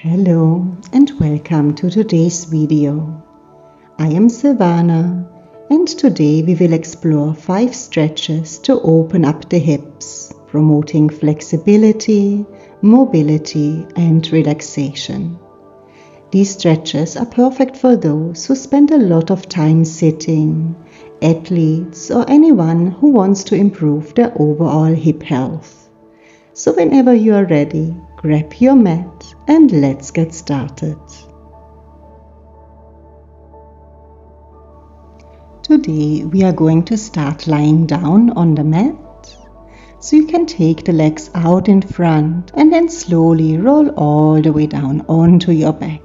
Hello and welcome to today's video. I am Silvana and today we will explore 5 stretches to open up the hips, promoting flexibility, mobility and relaxation. These stretches are perfect for those who spend a lot of time sitting, athletes or anyone who wants to improve their overall hip health. So whenever you are ready, grab your mat and let's get started. Today we are going to start lying down on the mat, so you can take the legs out in front and then slowly roll all the way down onto your back,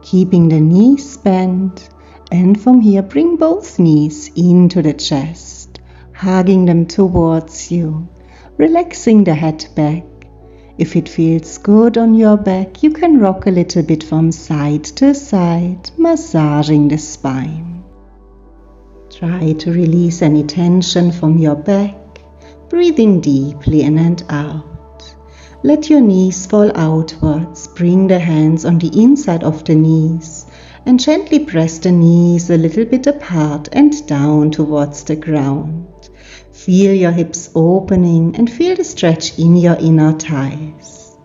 keeping the knees bent, and from here bring both knees into the chest, hugging them towards you, relaxing the head back. If it feels good on your back, you can rock a little bit from side to side, massaging the spine. Try to release any tension from your back, breathing deeply in and out. Let your knees fall outwards, bring the hands on the inside of the knees and gently press the knees a little bit apart and down towards the ground. Feel your hips opening and feel the stretch in your inner thighs.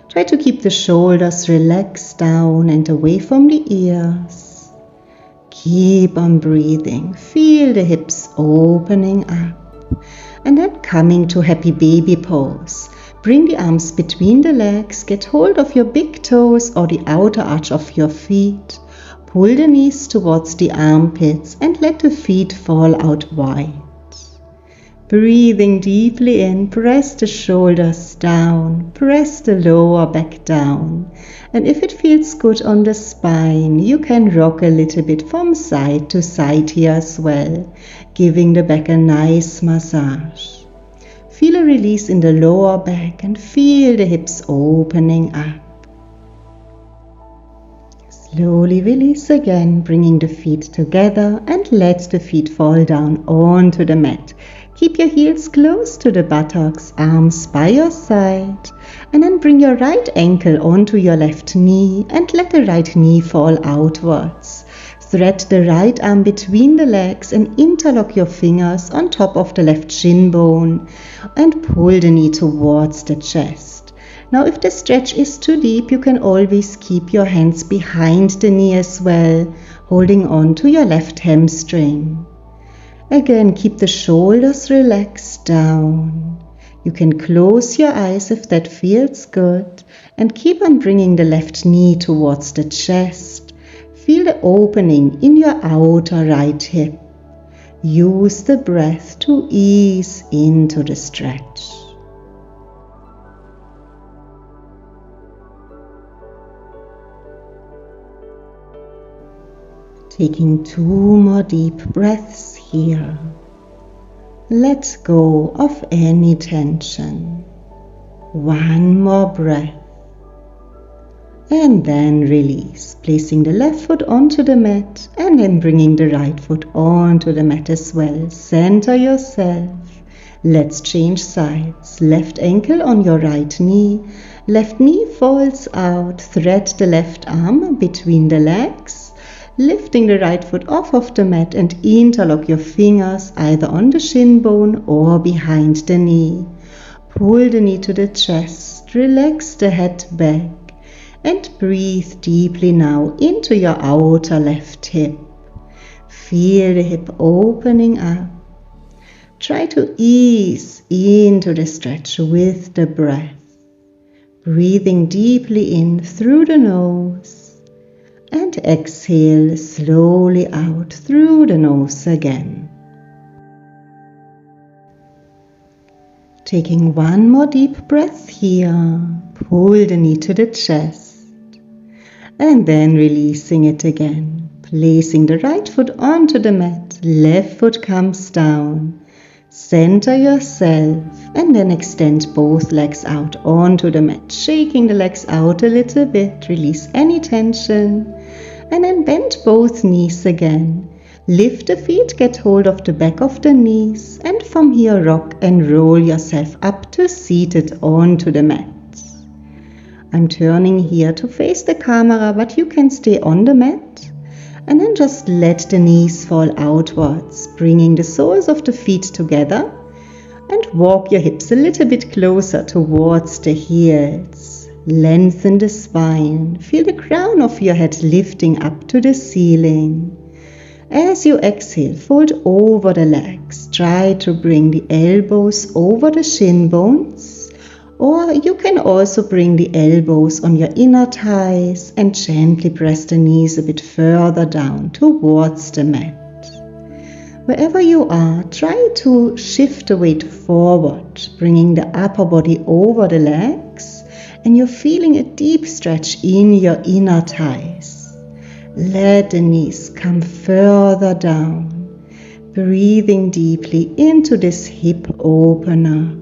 Try to keep the shoulders relaxed down and away from the ears. Keep on breathing. Feel the hips opening up. And then coming to happy baby pose. Bring the arms between the legs. Get hold of your big toes or the outer arch of your feet. Pull the knees towards the armpits and let the feet fall out wide. Breathing deeply in, press the shoulders down, press the lower back down. And if it feels good on the spine, you can rock a little bit from side to side here as well, giving the back a nice massage. Feel a release in the lower back and feel the hips opening up. Slowly release again, bringing the feet together and let the feet fall down onto the mat. Keep your heels close to the buttocks, arms by your side, and then bring your right ankle onto your left knee and let the right knee fall outwards. Thread the right arm between the legs and interlock your fingers on top of the left shin bone and pull the knee towards the chest. Now if the stretch is too deep, you can always keep your hands behind the knee as well, holding on to your left hamstring. Again, keep the shoulders relaxed down. You can close your eyes if that feels good and keep on bringing the left knee towards the chest. Feel the opening in your outer right hip. Use the breath to ease into the stretch. Taking 2 more deep breaths here. Let go of any tension. 1 more breath. And then release, placing the left foot onto the mat and then bringing the right foot onto the mat as well. Center yourself. Let's change sides. Left ankle on your right knee. Left knee falls out. Thread the left arm between the legs. Lifting the right foot off of the mat and interlock your fingers either on the shin bone or behind the knee. Pull the knee to the chest, relax the head back and breathe deeply now into your outer left hip. Feel the hip opening up. Try to ease into the stretch with the breath. Breathing deeply in through the nose. And exhale slowly out through the nose again. Taking 1 more deep breath here. Pull the knee to the chest. And then releasing it again. Placing the right foot onto the mat. Left foot comes down. Center yourself and then extend both legs out onto the mat, shaking the legs out a little bit, release any tension, and then bend both knees again. Lift the feet, get hold of the back of the knees, and from here rock and roll yourself up to seated onto the mat. I'm turning here to face the camera, but you can stay on the mat. And then just let the knees fall outwards, bringing the soles of the feet together. And walk your hips a little bit closer towards the heels. Lengthen the spine. Feel the crown of your head lifting up to the ceiling. As you exhale, fold over the legs. Try to bring the elbows over the shin bones. Or you can also bring the elbows on your inner thighs and gently press the knees a bit further down towards the mat. Wherever you are, try to shift the weight forward, bringing the upper body over the legs, and you're feeling a deep stretch in your inner thighs. Let the knees come further down, breathing deeply into this hip opener.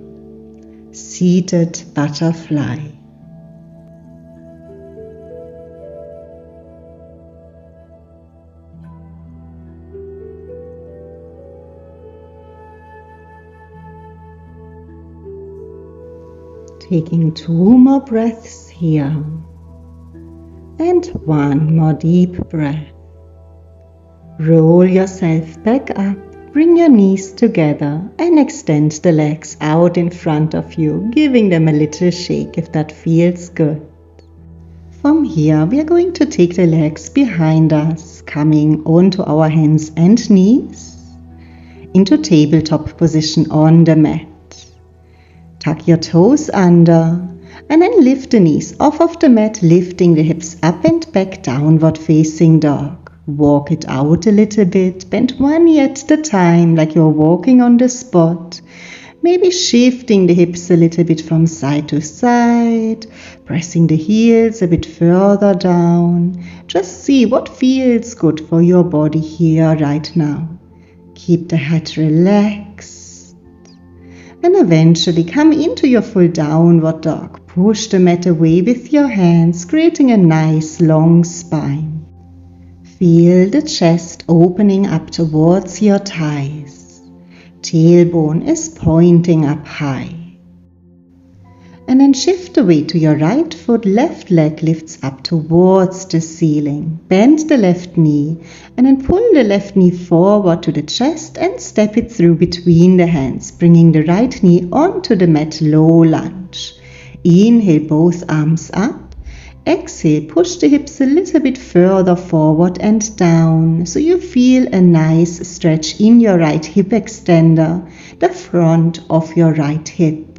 Seated butterfly. Taking 2 more breaths here. And 1 more deep breath. Roll yourself back up, bring your knees together and extend the legs out in front of you, giving them a little shake if that feels good. From here we are going to take the legs behind us, coming onto our hands and knees, into tabletop position on the mat. Tuck your toes under. And then lift the knees off of the mat, lifting the hips up and back, downward facing dog. Walk it out a little bit, bend one knee at a time like you're walking on the spot. Maybe shifting the hips a little bit from side to side, pressing the heels a bit further down. Just see what feels good for your body here right now. Keep the head relaxed. And eventually come into your full downward dog. Push the mat away with your hands, creating a nice long spine. Feel the chest opening up towards your thighs. Tailbone is pointing up high. And then shift the weight to your right foot, left leg lifts up towards the ceiling. Bend the left knee and then pull the left knee forward to the chest and step it through between the hands, bringing the right knee onto the mat, low lunge. Inhale, both arms up. Exhale, push the hips a little bit further forward and down, so you feel a nice stretch in your right hip extender, the front of your right hip.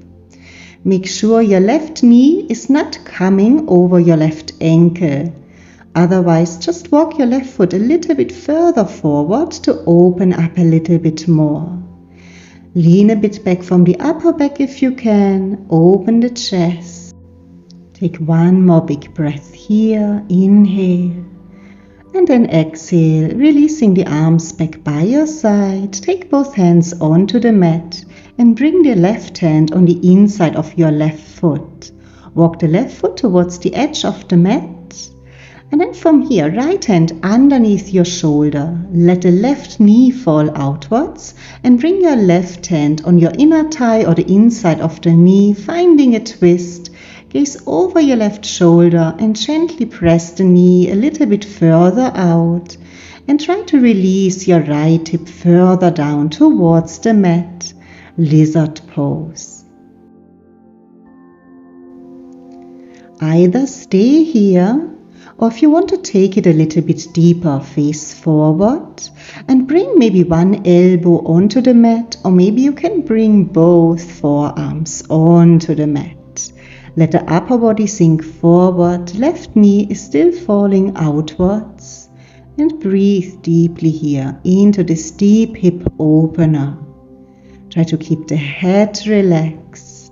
Make sure your left knee is not coming over your left ankle. Otherwise, just walk your left foot a little bit further forward to open up a little bit more. Lean a bit back from the upper back if you can. Open the chest. Take 1 more big breath here. Inhale. And then exhale, releasing the arms back by your side. Take both hands onto the mat and bring the left hand on the inside of your left foot. Walk the left foot towards the edge of the mat. And then from here, right hand underneath your shoulder. Let the left knee fall outwards and bring your left hand on your inner thigh or the inside of the knee, finding a twist. Gaze over your left shoulder and gently press the knee a little bit further out. And try to release your right hip further down towards the mat. Lizard pose. Either stay here, or if you want to take it a little bit deeper, face forward and bring maybe one elbow onto the mat, or maybe you can bring both forearms onto the mat. Let the upper body sink forward, left knee is still falling outwards, and breathe deeply here into this deep hip opener. Try to keep the head relaxed.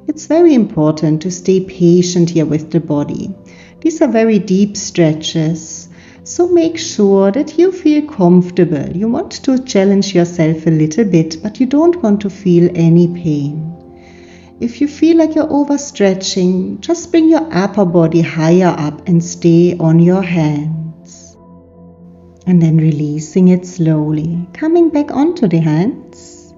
It's very important to stay patient here with the body. These are very deep stretches, so make sure that you feel comfortable. You want to challenge yourself a little bit, but you don't want to feel any pain. If you feel like you're overstretching, just bring your upper body higher up and stay on your hands. And then releasing it slowly, coming back onto the hands.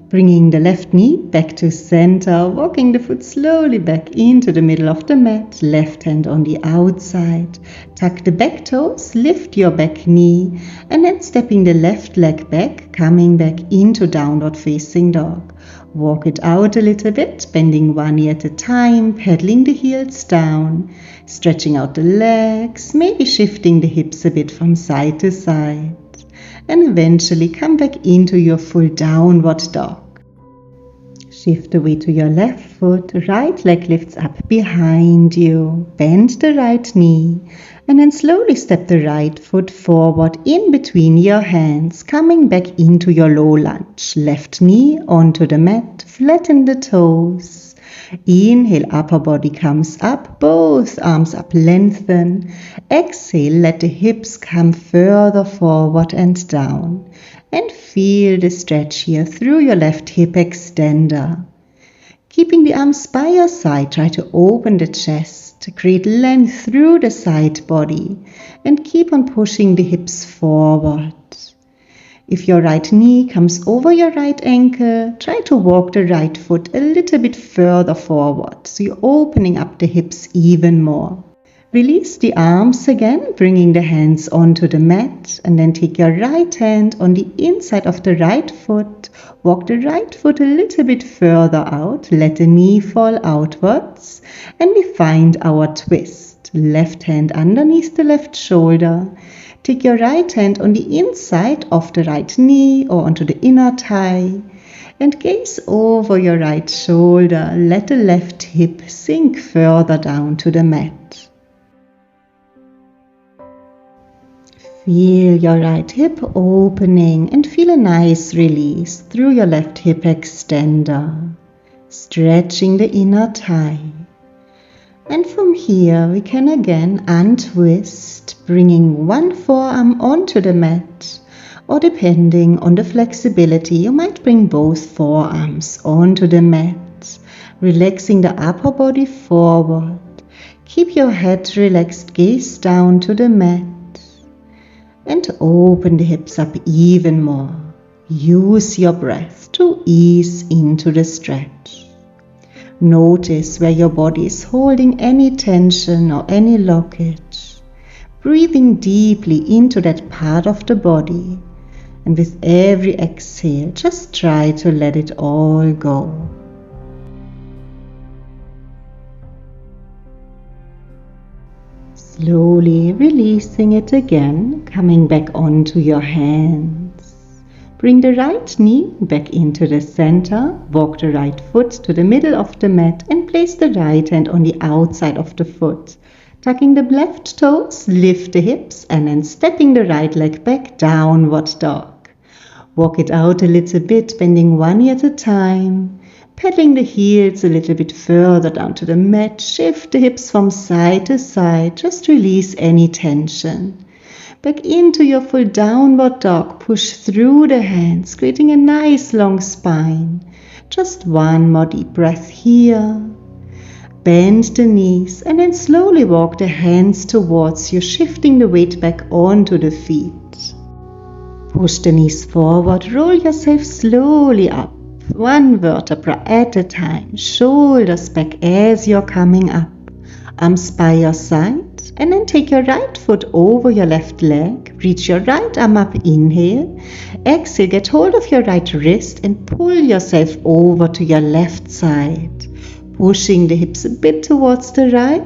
Bringing the left knee back to center, walking the foot slowly back into the middle of the mat, left hand on the outside. Tuck the back toes, lift your back knee, and then stepping the left leg back, coming back into downward facing dog. Walk it out a little bit, bending one knee at a time, pedaling the heels down, stretching out the legs, maybe shifting the hips a bit from side to side. And eventually come back into your full downward dog. Shift the weight to your left foot, right leg lifts up behind you, bend the right knee, and then slowly step the right foot forward in between your hands, coming back into your low lunge. Left knee onto the mat, flatten the toes. Inhale, upper body comes up, both arms up, lengthen. Exhale, let the hips come further forward and down. And feel the stretch here through your left hip extender. Keeping the arms by your side, try to open the chest, to create length through the side body, and keep on pushing the hips forward. If your right knee comes over your right ankle, try to walk the right foot a little bit further forward, so you're opening up the hips even more. Release the arms again, bringing the hands onto the mat, and then take your right hand on the inside of the right foot. Walk the right foot a little bit further out, let the knee fall outwards, and we find our twist. Left hand underneath the left shoulder. Take your right hand on the inside of the right knee or onto the inner thigh and gaze over your right shoulder. Let the left hip sink further down to the mat. Feel your right hip opening and feel a nice release through your left hip extender, stretching the inner thigh. And from here we can again untwist, bringing one forearm onto the mat, or depending on the flexibility, you might bring both forearms onto the mat, relaxing the upper body forward. Keep your head relaxed, gaze down to the mat, and open the hips up even more. Use your breath to ease into the stretch. Notice where your body is holding any tension or any blockage. Breathing deeply into that part of the body. And with every exhale, just try to let it all go. Slowly releasing it again, coming back onto your hands. Bring the right knee back into the center, walk the right foot to the middle of the mat and place the right hand on the outside of the foot. Tucking the left toes, lift the hips and then stepping the right leg back, downward dog. Walk it out a little bit, bending one knee at a time. Pedaling the heels a little bit further down to the mat, shift the hips from side to side, just release any tension. Back into your full downward dog, push through the hands, creating a nice long spine. Just one more deep breath here. Bend the knees and then slowly walk the hands towards you, shifting the weight back onto the feet. Push the knees forward, roll yourself slowly up, one vertebra at a time, shoulders back as you're coming up, arms by your side. And then take your right foot over your left leg, reach your right arm up, inhale, exhale, get hold of your right wrist and pull yourself over to your left side, pushing the hips a bit towards the right.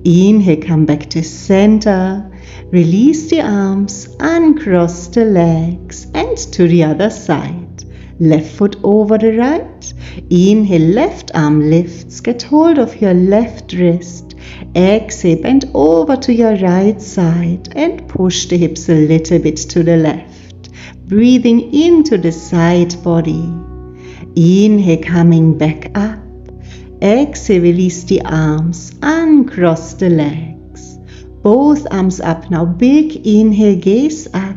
Inhale, come back to center, release the arms, uncross the legs and to the other side. Left foot over the right, inhale, left arm lifts, get hold of your left wrist. Exhale, bend over to your right side and push the hips a little bit to the left. Breathing into the side body. Inhale, coming back up. Exhale, release the arms, uncross the legs. Both arms up now, big inhale, gaze up.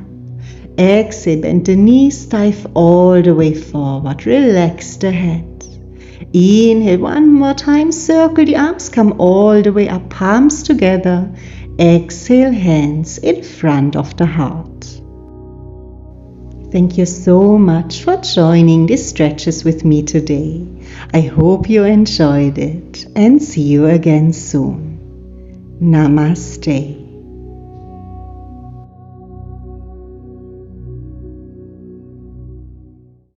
Exhale, bend the knees, dive all the way forward, relax the head. Inhale, one more time, circle the arms, come all the way up, palms together. Exhale, hands in front of the heart. Thank you so much for joining these stretches with me today. I hope you enjoyed it and see you again soon. Namaste.